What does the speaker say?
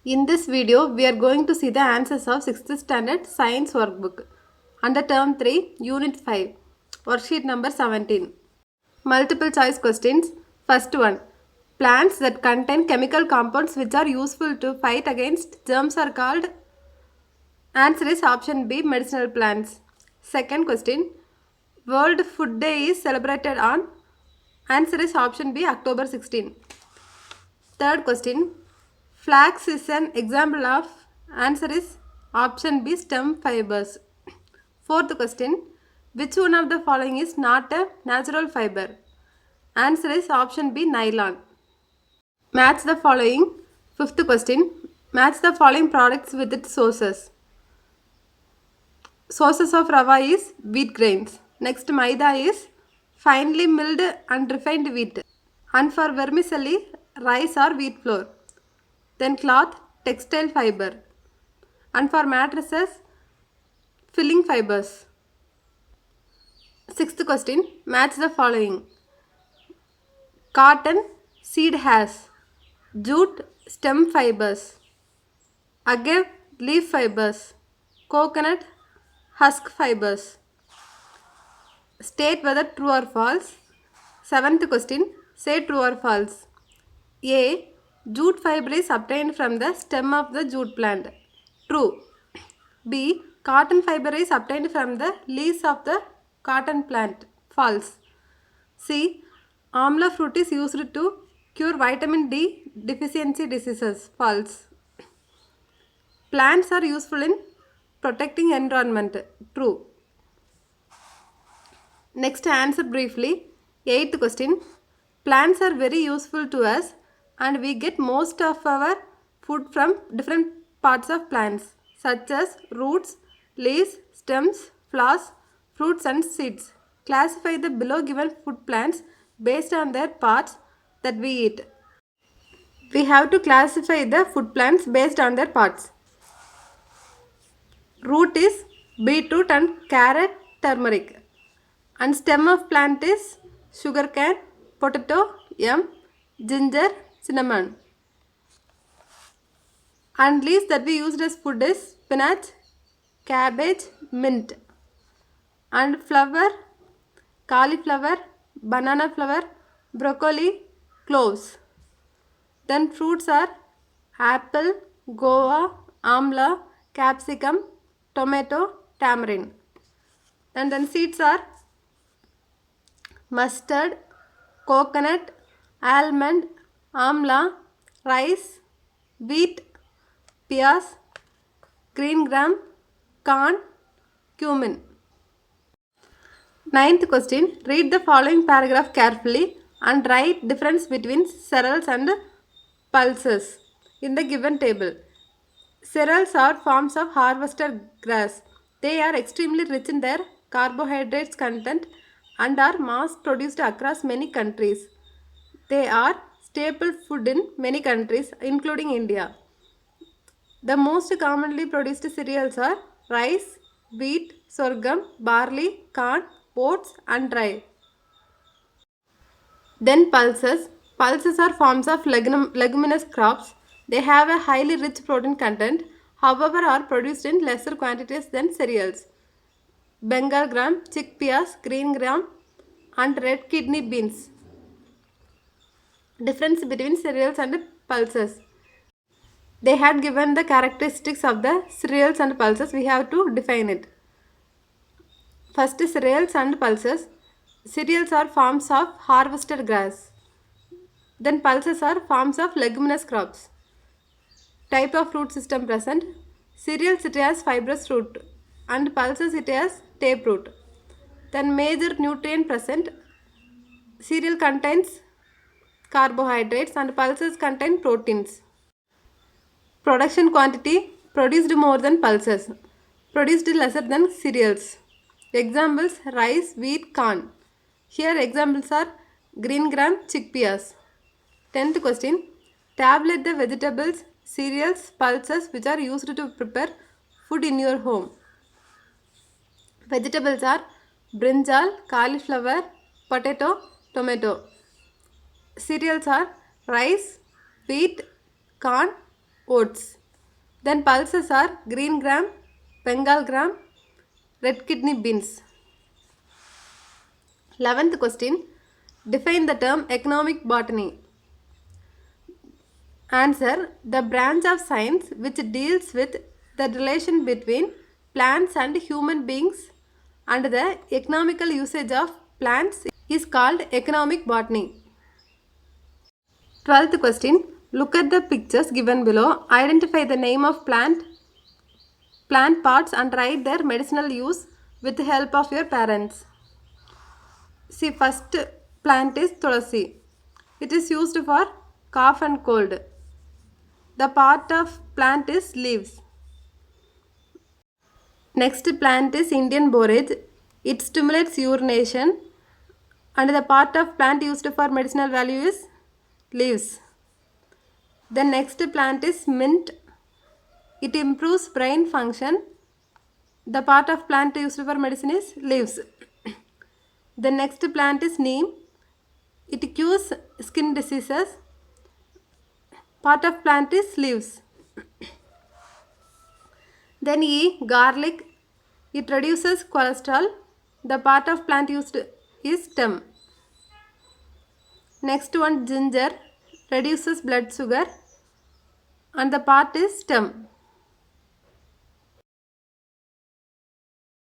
In this video, we are going to see the answers of 6th standard science workbook under term 3, unit 5, worksheet number 17. Multiple choice questions. First one. Plants that contain chemical compounds which are useful to fight against germs are called. Answer is option B, medicinal plants. Second question. World Food Day is celebrated on. Answer is option B, October 16. Third question. Flax is an example of. Answer is option B, stem fibers. Fourth question. Which one of the following is not a natural fiber? Answer is option B, nylon. Match the following. Fifth question. Match the following products with its sources. Sources of rava is wheat grains. Next, maida is finely milled and refined wheat. And for vermicelli, rice or wheat flour. Then cloth, textile fiber. And for mattresses, filling fibers. Sixth question, match the following. Cotton, seed has. Jute, stem fibers. Agave, leaf fibers. Coconut, husk fibers. State whether true or false. Seventh question, say true or false. A. Jute fiber is obtained from the stem of the jute plant. True. B. Cotton fiber is obtained from the leaves of the cotton plant. False. C. Amla fruit is used to cure vitamin D deficiency diseases. False. Plants are useful in protecting environment. True. Next, answer briefly. Eighth question. Plants are very useful to us and we get most of our food from different parts of plants such as roots, leaves, stems, flowers, fruits and seeds. Classify the below given food plants based on their parts that we eat. We have to classify the food plants based on their parts. Root is beetroot and carrot, turmeric. And stem of plant is sugarcane, potato, yam, ginger, cinnamon. And leaves that we used as food is spinach, cabbage, mint. And flower, cauliflower, banana flower, broccoli, cloves. Then fruits are apple, guava, amla, capsicum, tomato, tamarind. And then seeds are mustard, coconut, almond, amla, rice, wheat, peas, green gram, corn, cumin. Ninth question. Read the following paragraph carefully and write difference between cereals and pulses in the given table. Cereals are forms of harvested grass. They are extremely rich in their carbohydrates content and are mass produced across many countries. They are staple food in many countries including India. The most commonly produced cereals are rice, wheat, sorghum, barley, corn, oats and rye. Then pulses. Pulses are forms of leguminous crops. They have a highly rich protein content, however are produced in lesser quantities than cereals. Bengal gram, chickpeas, green gram and red kidney beans. Difference between cereals and pulses. They had given the characteristics of the cereals and pulses. We have to define it. First, cereals and pulses. Cereals are forms of harvested grass. Then pulses are forms of leguminous crops. Type of root system present. Cereals it has fibrous root and pulses it has taproot. Then major nutrient present. Cereal contains carbohydrates and pulses contain proteins. Production quantity produced more than pulses. Produced lesser than cereals. Examples rice, wheat, corn. Here examples are green gram, chickpeas. 10th question. Tabulate the vegetables, cereals, pulses which are used to prepare food in your home. Vegetables are brinjal, cauliflower, potato, tomato. Cereals are rice, wheat, corn, oats. Then pulses are green gram, Bengal gram, red kidney beans. 11th question. Define the term economic botany. Answer. The branch of science which deals with the relation between plants and human beings and the economical usage of plants is called economic botany. 12th question. Look at the pictures given below. Identify the name of plant parts and write their medicinal use with the help of your parents. See, first plant is tulasi. It is used for cough and cold. The part of plant is leaves. Next plant is Indian borage. It stimulates urination and the part of plant used for medicinal value is leaves. The next plant is mint. It improves brain function. The part of plant used for medicine is leaves. The next plant is neem. It cures skin diseases. Part of plant is leaves. Then E, garlic. It reduces cholesterol. The part of plant used is stem. Next one, ginger. Reduces blood sugar and the part is stem.